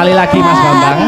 sekali lagi Mas Bambang.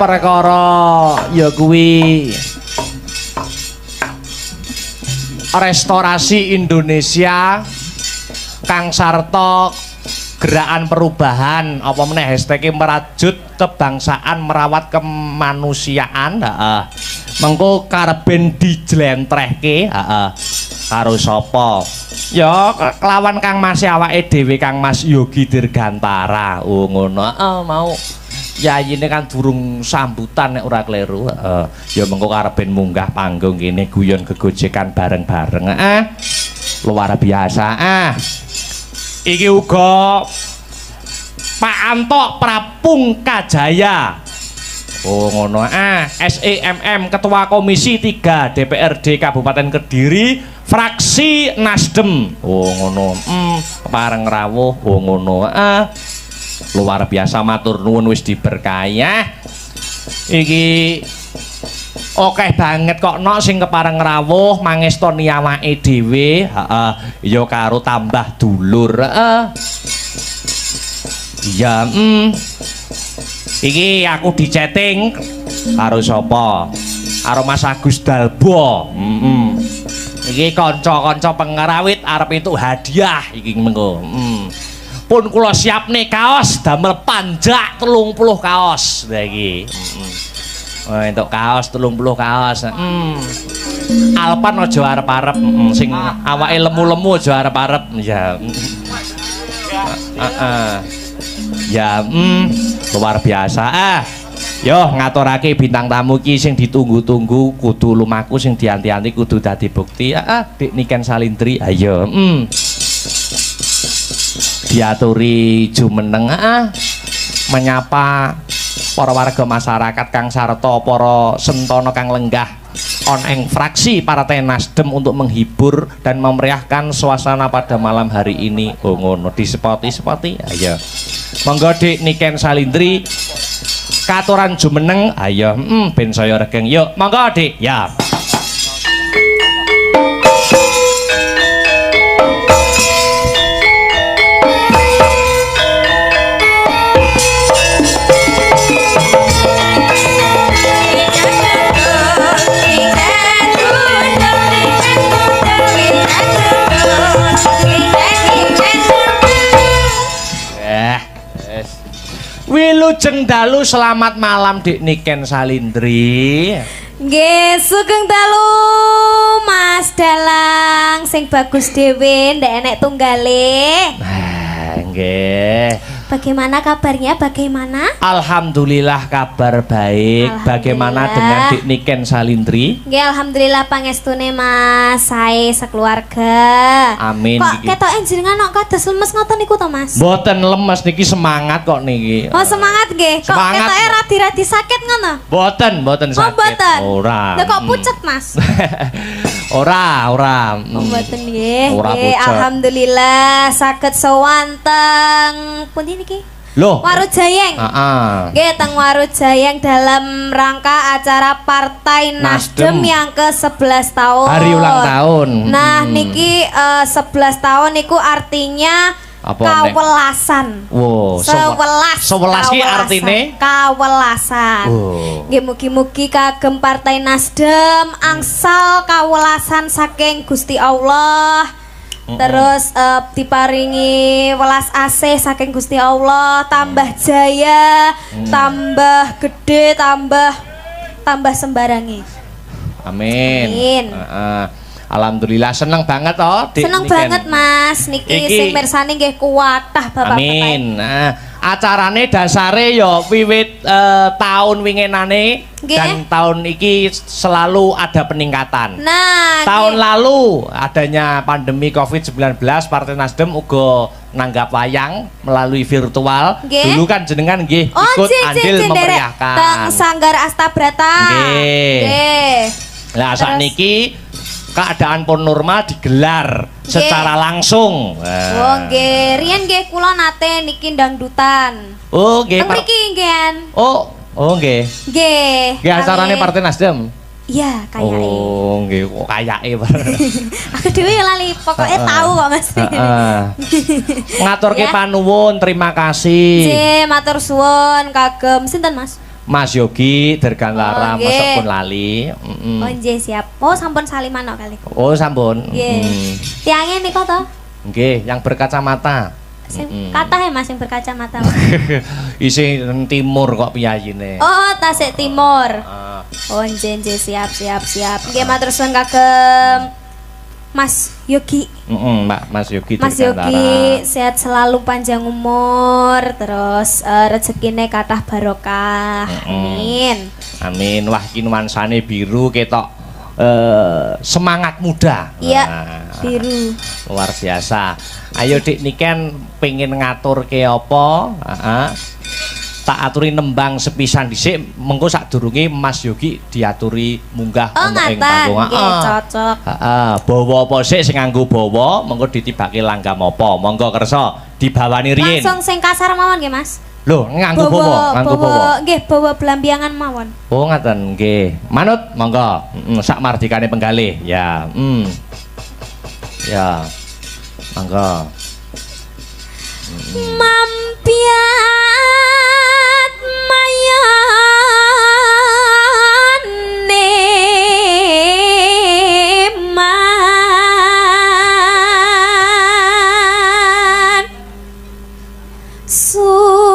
Perkara ya kuwi restorasi Indonesia kang sarta gerakan perubahan apa meneh hashtag merajut kebangsaan merawat kemanusiaan mengko karepen dijlentrehke karo sapa ya kelawan Kang Mas awake dhewe Kang Mas Yogi Dirgantara ngono mau yayine kan durung sambutan nek ora kleru ya mengko karepen munggah panggung kene guyon gegojekan bareng-bareng luar biasa iki uga Pak Anto Prapungkajaya ngono SEMM Ketua Komisi 3 DPRD Kabupaten Kediri fraksi Nasdem ngono pareng rawuh ngono luar biasa matur nuwun wis diberkahi iki oke banget kok nok sing kepareng rawuh mangestoni awake dhewe ya karo tambah dulur iya iki aku dichatting karo sapa karo Mas Agus Dalbo iki kanca-kanca pengerawit arep itu hadiah iki mengko pun kula siap nih kaos damel panjak 30 kaos lagi untuk kaos 30 kaos Alpan aja arep-arep sing awake lemu-lemu aja arep-arep ya ya luar biasa yo ngaturake bintang tamu ki sing ditunggu-tunggu kudu lumaku sing dianti-anti kudu dadi bukti Dik Niken Salindri ayo diaturi jumeneng menyapa para warga masyarakat kang sarta para sentana kang lenggah oneng fraksi Partai Nasdem untuk menghibur dan memeriahkan suasana pada malam hari ini ngono disepoti ayo monggo Dik Niken Salindri katuran jumeneng ayo ben saya regeng yuk monggo Dik ya Wilujeng dalu selamat malam Dik Niken Salindri. Nggih, sugeng dalu Mas Dalang sing bagus dhewe ndek enek tunggale. Nggih. Bagaimana kabarnya? Bagaimana? Alhamdulillah kabar baik. Bagaimana dengan Dik Niken Salindri? Nggih, alhamdulillah pangestune Mas, sae sekeluarga. Amin. Kok ketoke jenengan kok kados lemes ngoten niku to, Mas? Mboten lemes niki semangat kok niki. Oh, semangat nggih. Kok ketoke radi-radi sakit ngono? Mboten sakit. Oh, mboten. Ora. Lah kok pucet, Mas? Ora. Oh, mboten nggih. Ora Nggih, pucet. alhamdulillah saged sowan teng pundi niki? Loh. Warujayeng. Heeh. Nggih, teng Warujayeng dalam rangka acara Partai Nasdem yang ke-11 tahun. Hari ulang tahun. Nah, niki 11 tahun niku artinya apa kawelasan. Wow, 11 ki artine kawelasan. Nggih, mugi-mugi kagem Partai Nasdem angsal kawelasan saking Gusti Allah. Terus diparingi welas asih saking Gusti Allah, tambah jaya, tambah gede, tambah sembarangi. Amin. Alhamdulillah seneng banget toh Dik. Seneng banget Mas, niki sing mirsani nggih kuwatah Bapak-bapak. Amin. Acarane dasare ya wiwit tahun winginane dan tahun iki selalu ada peningkatan. Nah, tahun lalu adanya pandemi Covid-19 Partai Nasdem uga nanggap wayang melalui virtual. Dulu kan jenengan nggih ikut andil memeriahkan. Teng Sanggar Astabrata. Nggih. Lah sakniki keadaan pun normal digelar secara langsung. Oh nggih, riyen nggih kula nate niki dangdutan. Oh nggih. Mriki nggih. Oh nggih. Nggih. Nggih acarane Partai Nasdem. Iya, kayake. Oh nggih, kok kayake. Aku dhewe lali, pokoknya tahu kok Mas. Ngaturke panuwun, terima kasih. Nggih, matur suwun kagem sinten Mas? Mas Yogi Dirgantara mosok pun lali. Oh nggih siap. Oh sampun saliman kok kali. Oh sampun. Nggih. Tiange niku to? Nggih, yang berkacamata. Kathah Mas sing berkacamata. Isi timur kok piyayine. Oh, Tasik Timur. Oh nggih siap. Nggih matur suwun kagem Mas Yogi. Mbak Mas Yogi Mas Yogi sehat selalu, panjang umur, terus rezekine kathah barokah. Amin. Amin. Wah iki nuansane biru ketok semangat muda. Iya. Biru. Luar biasa. Ayo Dik Niken pengen ngaturke apa? Tak aturi nembang sepisan dhisik mengko sadurunge Mas Yogi diaturi munggah ana ing panggung. Nggih, cocok. Bawa apa sik sing nganggo bawa mengko ditibake langgam apa. Monggo kersa dibawani riyin. Langsung sing kasar mawon nggih, Mas. Loh, nganggo bawa, Nggih, bawa belambiangan mawon. Oh, ngaten nggih. Manut, monggo. Sak mardikane penggalih. Ya, Ya. Monggo. Mampiat mayane man suwarane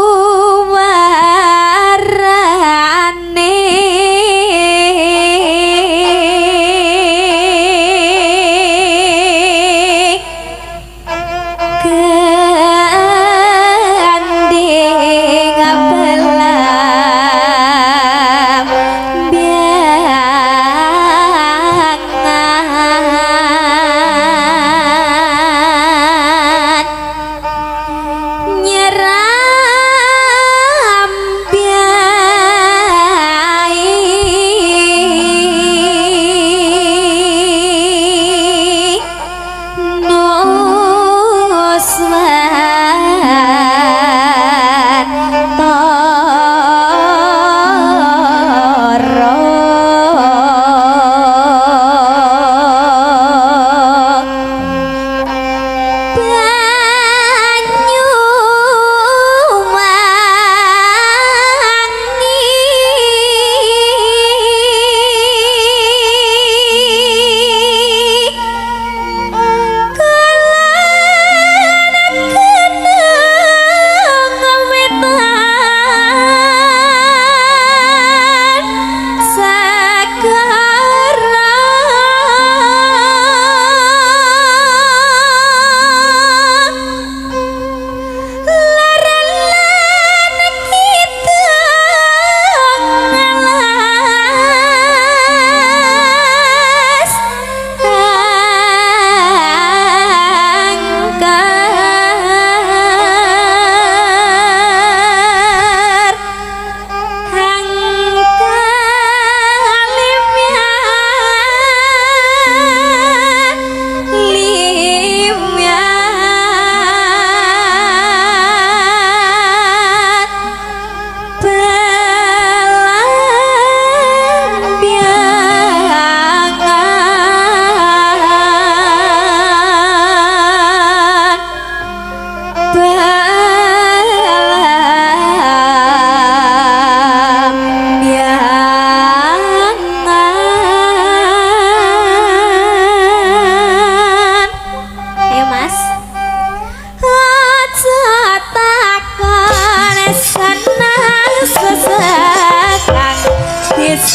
gandeng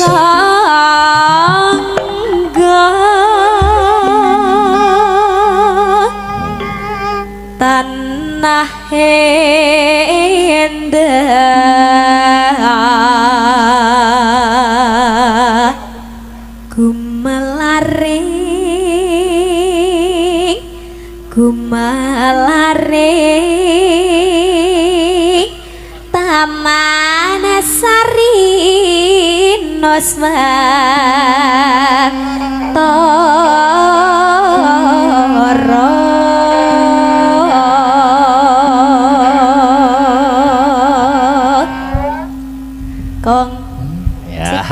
sangga tanah endah gumalaring taman sari nosmantara kong ya.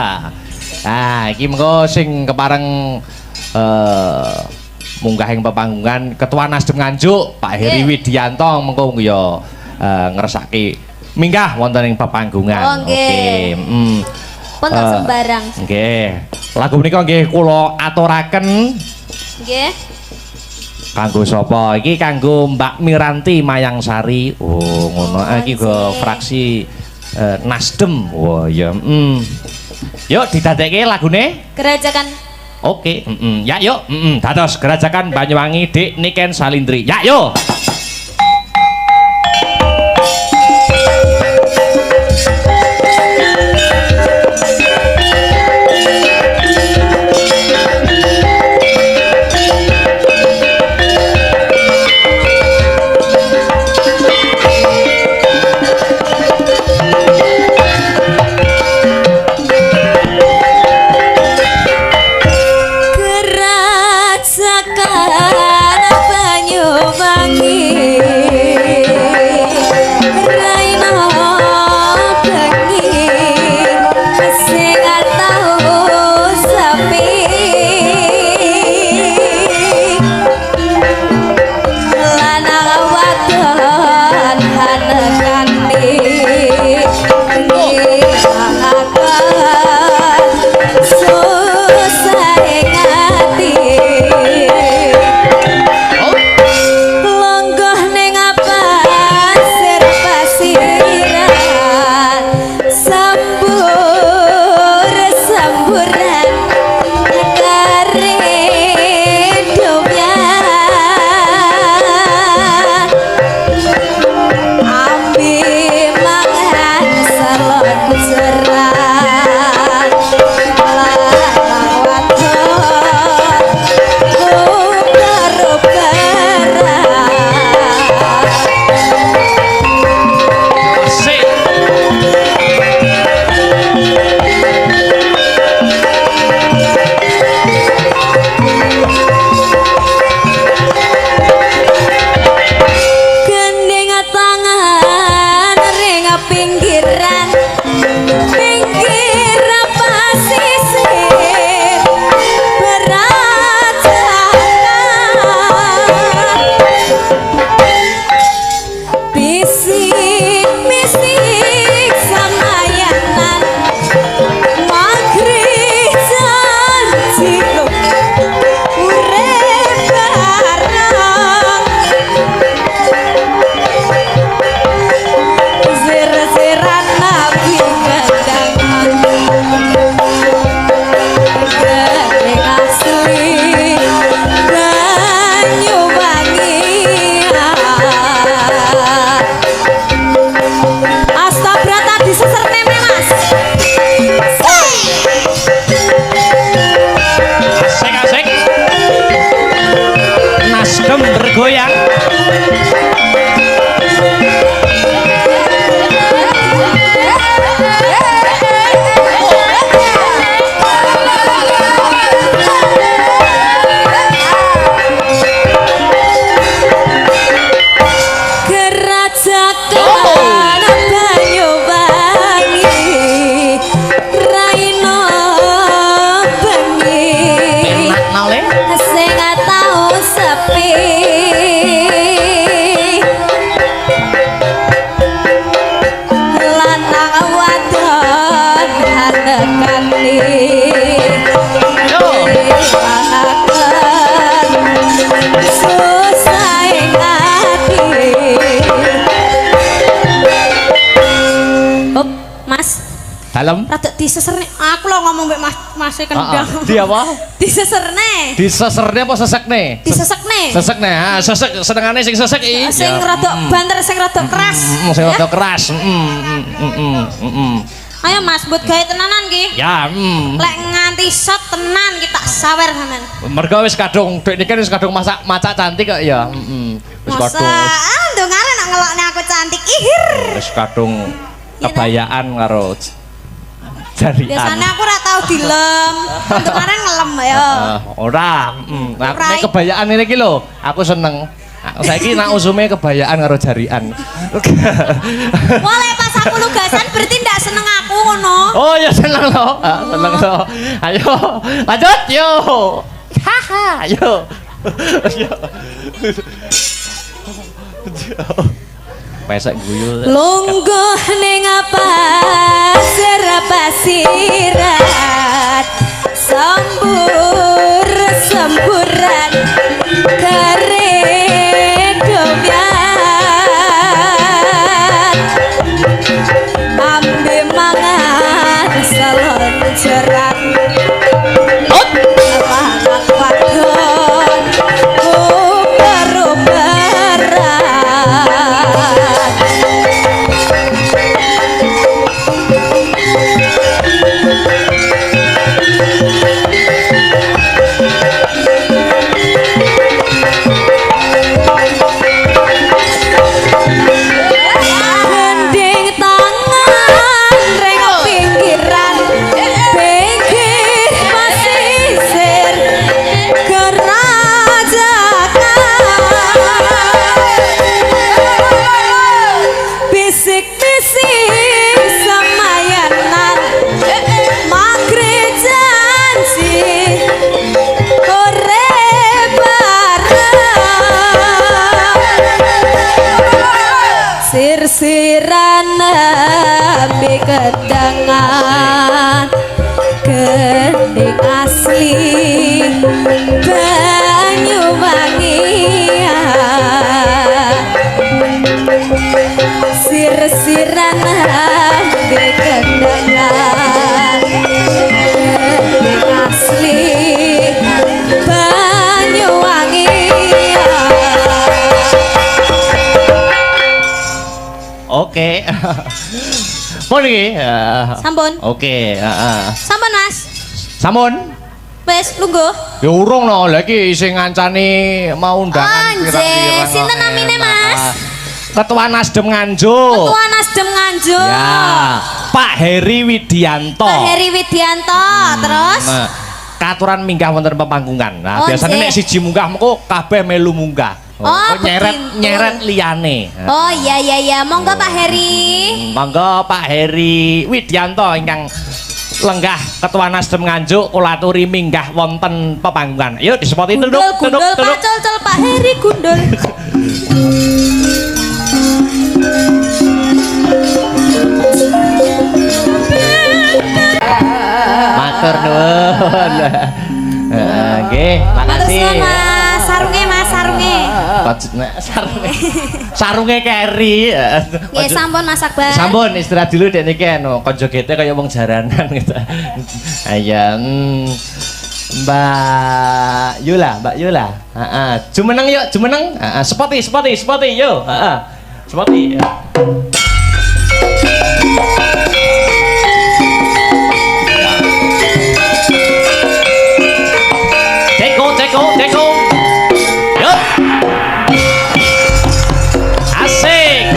Nah, iki mengko sing kepareng munggah ing pepanggungan Ketua Nasdem Nganjuk Pak Heri Widianto mengko ya ngersake minggah wonten ing pepanggungan. Oke. Pun tak sembarang. Nggih. Lagu menika nggih kula aturaken nggih. Kanggo sapa? Iki kanggo Mbak Miranti Mayangsari. Oh, ngono. Iki go fraksi Nasdem. Wah, ya. Yuk didadekke lagune. Gerajakan. Oke, ya yuk, dados Gerajakan Banyuwangi Dik Niken Salindri. Ya yuk. bergoyang. Dalem. Rada diseserne. Aku lo ngomong mbek Mas kendang. Di apa? Diseserne. Diseserne apa sesekne? Disesekne. Sesekne. Ha, sesek senengane sing sesek iki. Sing rada banter, sing rada keras. Sing rada keras. Ayo Mas, buat gawe tenanan ki. Ya, Lek nganti shot tenan kita sawer sampean. Mergo wis kadung dek niki wis kadung maca cantik kok ya. Wis Masa kadung ndongare nak ngelokne aku cantik. Ihir. wis kadung kebayaan karo jarian. Biasanya aku ora tau dilem. Kemarin ngelem ya. Ora, aku nek kebayaan ini iki lho, aku seneng. Saiki nak usume kebayaan karo jarian. Mulai pas aku lugasan berarti ndak seneng aku ngono. Oh ya seneng lo, seneng lo. Ayo lanjut yo. Haha, yo. Yo. Pesek guyu. Lungguh ning apa serapasirat sambur semburan karedomian ambe mangan salon cerak anak wadon kedangan gending asli Banyuwangi sir-siran ambe kedangan gending asli Banyuwangi. Oke. Pon iki? Sampun. Oke, heeh. Sampun, Mas. Sampun. Wes lungguh. Ya urung no, lha iki sing ngancani mau undangan pirang-pirang. Sinten namine, Mas? Ketua Nasdem Nganjuk. Ketua Nasdem Nganjuk. Ya, Pak Heri Widianto. Pak Heri Widianto, terus katuran minggah wonten pepanggungan. Nah, Oh, biasanya nggih. nek siji munggah mengko kabeh melu munggah. Oh, nyeret liyane. Oh iya, monggo Pak Heri. Monggo Pak Heri Widianto ingkang lenggah Ketua Nasdem Nganjuk kula aturi minggah wonten pepanggungan. Yuk disepoti Gundul, Pak Col, Pak Heri gundul. Matur nuwun. Nggih, makasih. Matur Mas, sarunge Mas, sarunge. Sarunge keri. Nggih, sampun Mas Akbar. Sampun istirahat dulu dek niki anu kanca gete kaya wong jaranan gitu. Ayo. Mbak Yula. Heeh. Jumeneng yuk, jumeneng. Heeh, spoti yuk. Heeh. Spoti. Ceko. Yup. Asik.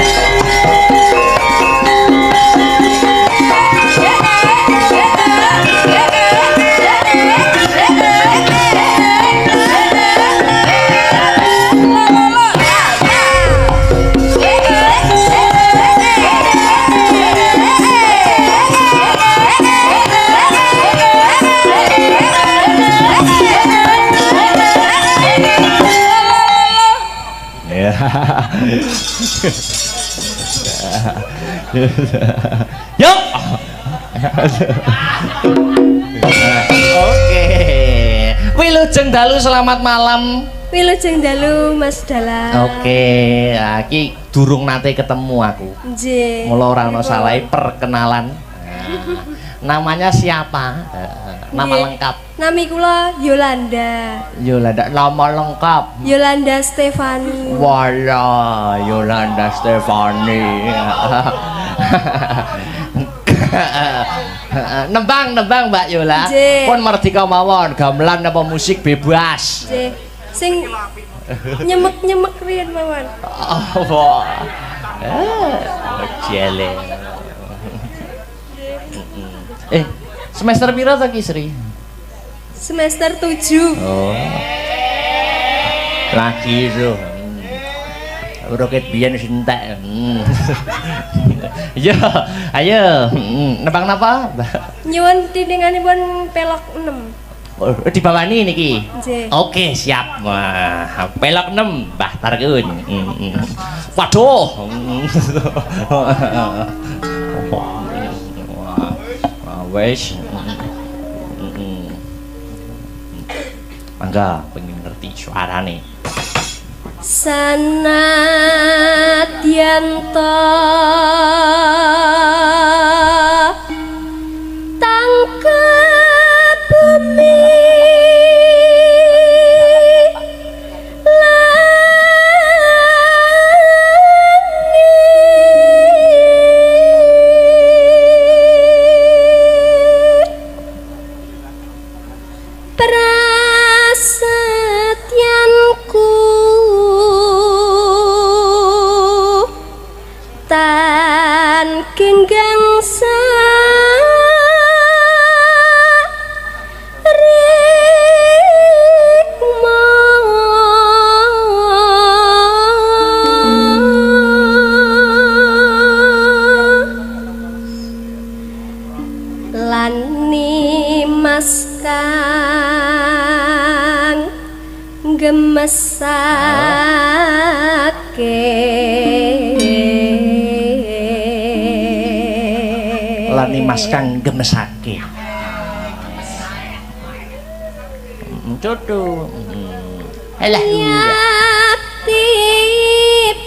Yuk. Oke. Wilujeng dalu selamat malam. Wilujeng dalu Mas Dala. Oke, iki durung nate ketemu aku. Nggih. Mula ora ana salahe perkenalan. Namanya siapa? Nama Nggih. lengkap. Nami kula Yolanda. Yolanda, nama lengkap. Yolanda Stefani. Wala, Yolanda Stefani. Nembang Mbak Yola. Nggih. Pun merdeka mawon, gamelan apa musik bebas. Nggih. Sing nyemek-nyemek riyen mawon. Oh, jele. Semester pira to Ki Sri? Semester 7. Oh. Lagi itu. Roket biyen wis entek. Yo, ayo. Nebang napa? Nyuwun tindinganipun pelok 6. Oh, dibawani niki. Nggih. Oke, siap. Wah, pelok 6, Mbah Tarkun. Waduh. Wah, wes. Mangga pengen ngerti suarane. Sanadyanto tangkep bumi prasetyanku tan genggangsa lan nimas kang gemesake Lani Mas kang gemesake. Jodoh. Alah. Yakti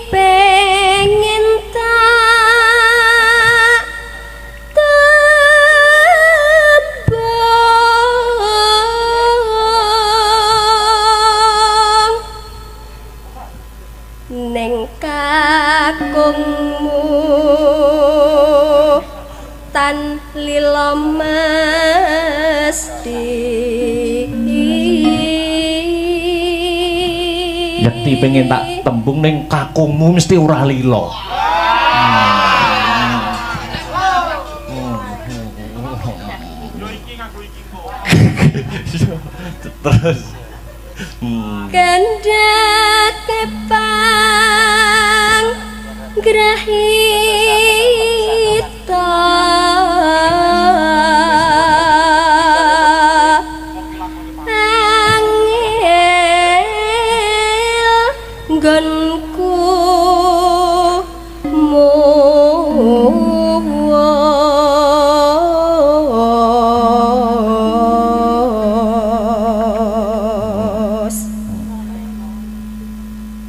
pengen tak tembang neng kakungmu tan lilo mesti Yakti pengen tak tembung ning kakungmu mesti ora lilo. Terus kendak kepang grahita angel nggonku muwos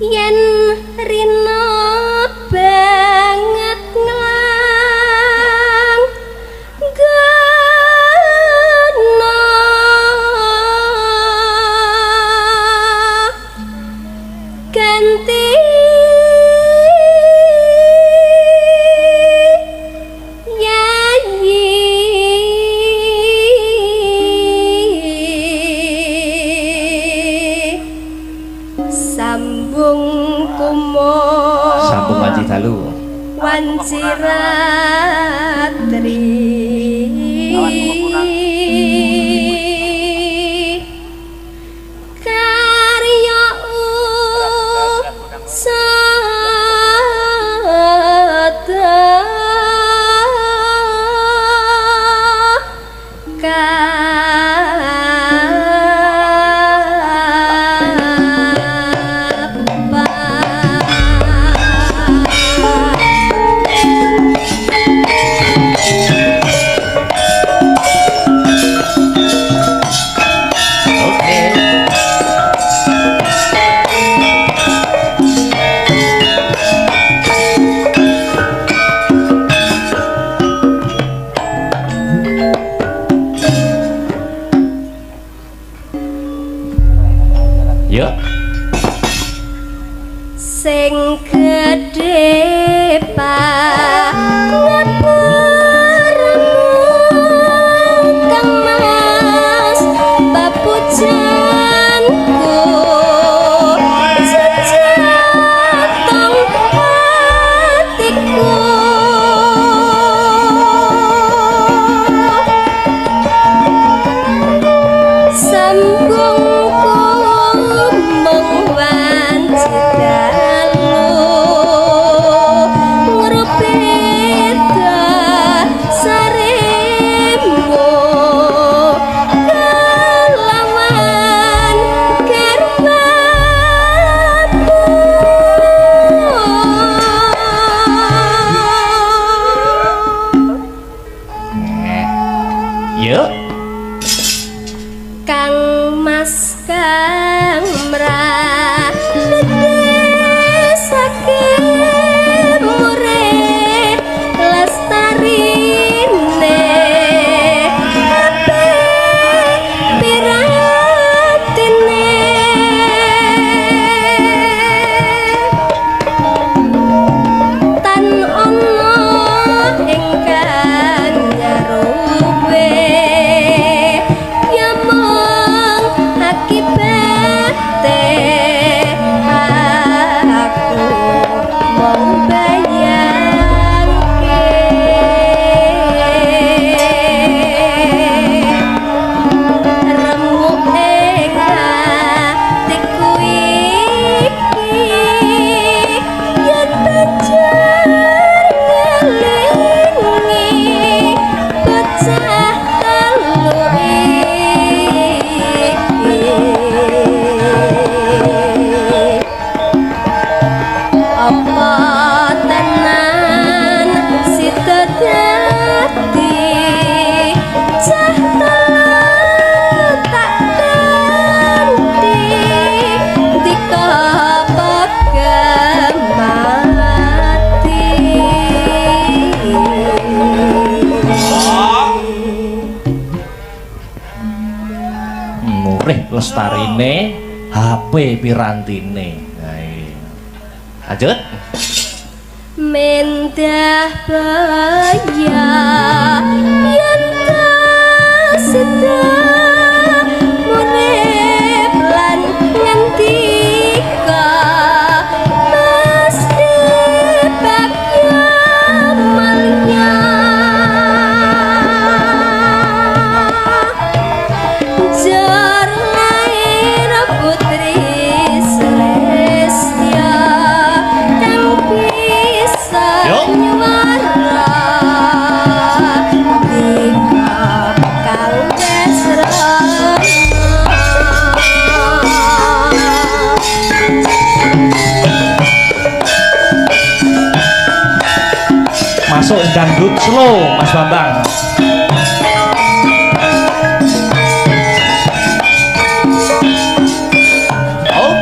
yen rina banget nglang gana ganti yayi sambung kumo sambung Wanci Dalu. Wanciratri karya usada kapan Yuk. Kang Mas Kang saking mure lestarine ape piratine tan ono ingkang nyaruwe ya mung akibate aku mung bayangke remuk ing atiku iki yen pacar ngelingi bocah telu iki apa tenan sida dadi cah telu tak ganti dika mati Murih lestarine HP pirantine. Nah, iya. Lanjut. mendah baya yen sedang urip lan ngendika mesti bagya malya jar lair putri Celestia kang bisa Yuk. nyuara dika kang desrana Masuk dangdut slow Mas Bambang. Oh.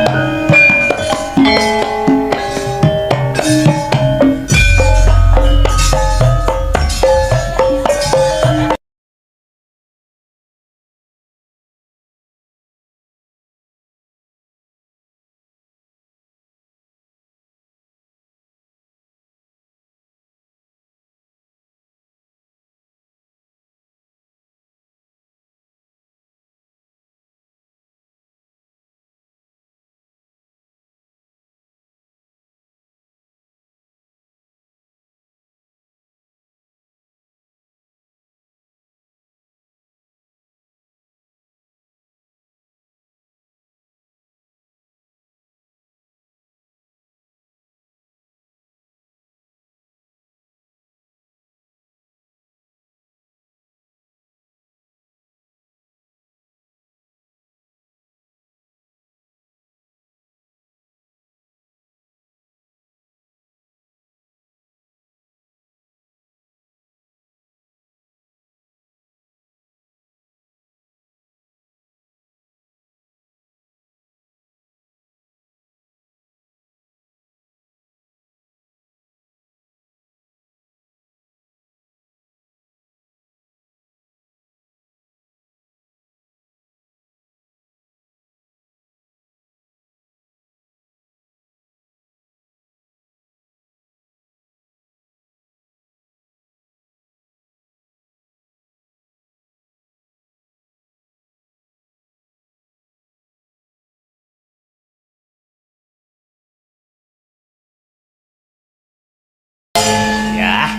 Ya,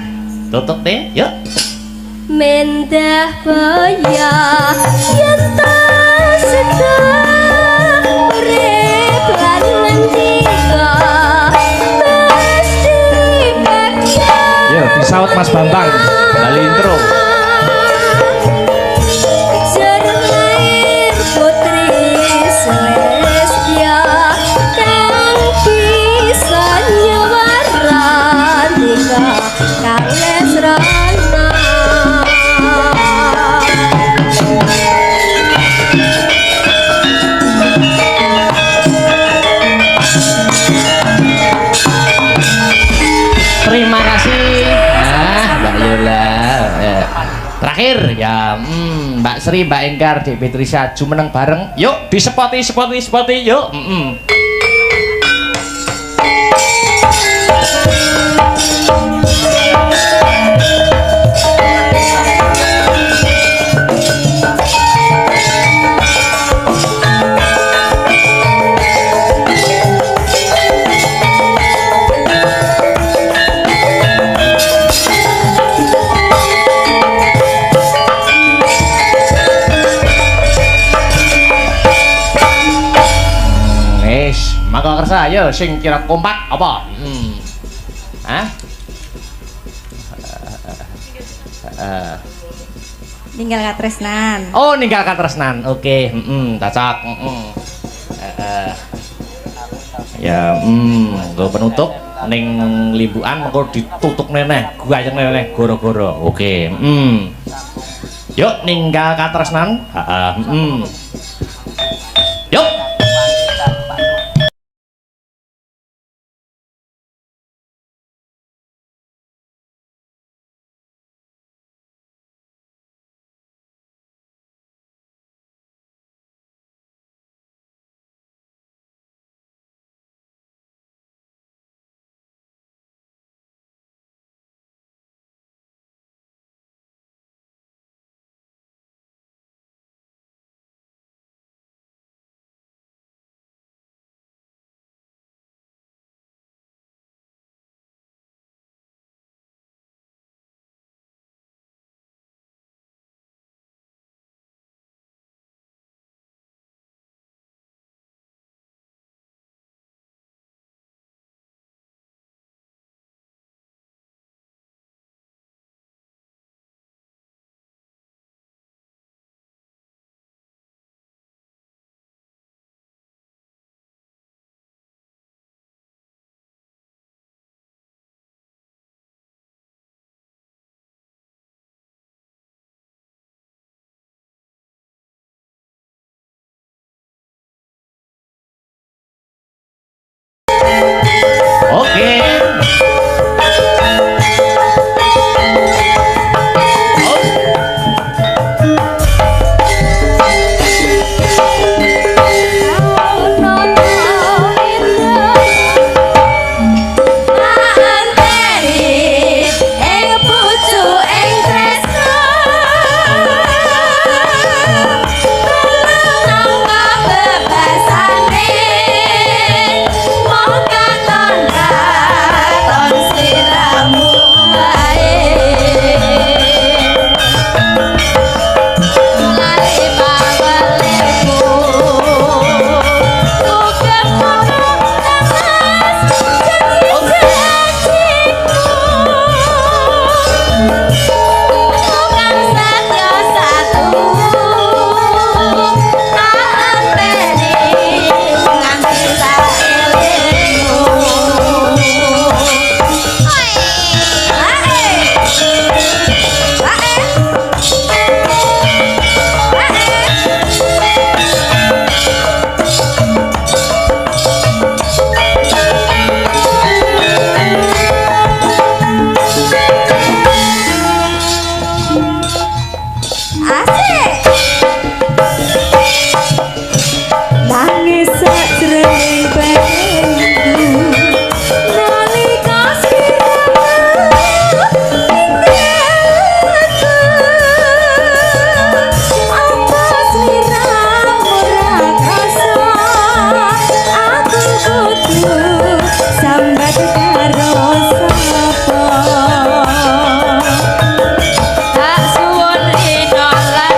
tutup deh. Yuk. mendah baya yen sedang urip lan ngendika mesti bagya Yuk, disaut Mas Bambang. Bali intro. jar lair putri Celestia kang bisa nyuara dika kang lesrana Terakhir ya, Mbak Sri, Mbak Enggar, Dek Petrisa jumeneng bareng. Yuk disepoti yuk. Mangga kersa ayo sing kira kompak apa? Hah? Ninggal katresnan. Oh, ninggal katresnan. Oke, cocok. Ya, nggo penutup ning limbukan mengko ditutuk neneh, gayeng neneh goro-goro. Oke, Yuk ninggal katresnan. Yuk. Oke. Tak suwun ina lan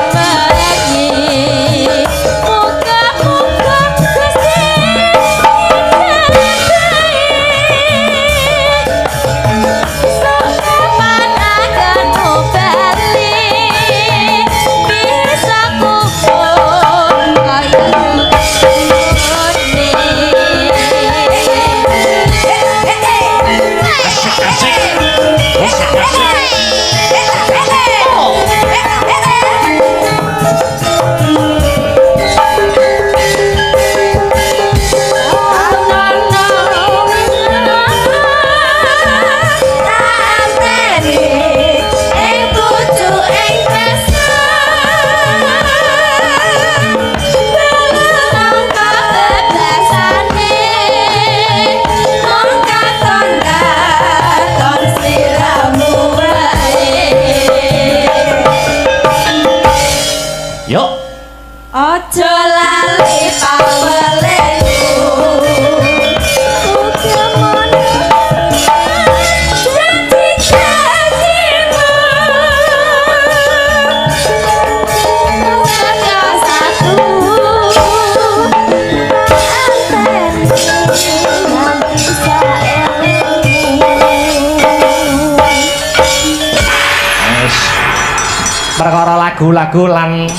perkara lagu-lagu lan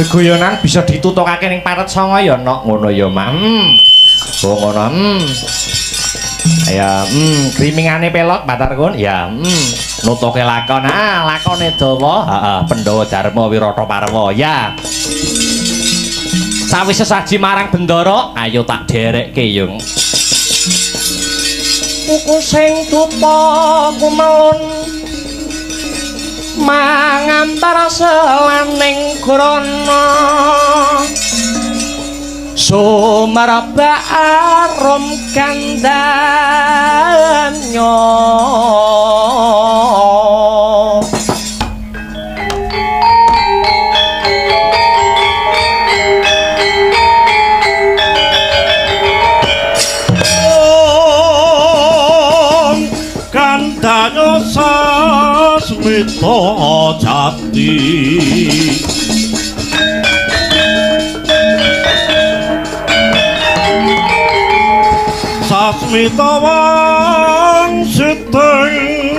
gegoyonan bisa ditutukake ning paret sanga ya nok ngono ya mak oh ngono ya grimingane pelok Batar Kun ya nutuke lakon lakone dawa heeh Pandhawa Darma Wirata Parwa ya sawise saji marang Bendara ayo tak derekke yung kuku sing dupa kumelun mangantar selaning grana sumerba arum kandhanya kandhanya sasmita jati sasmita wang siteng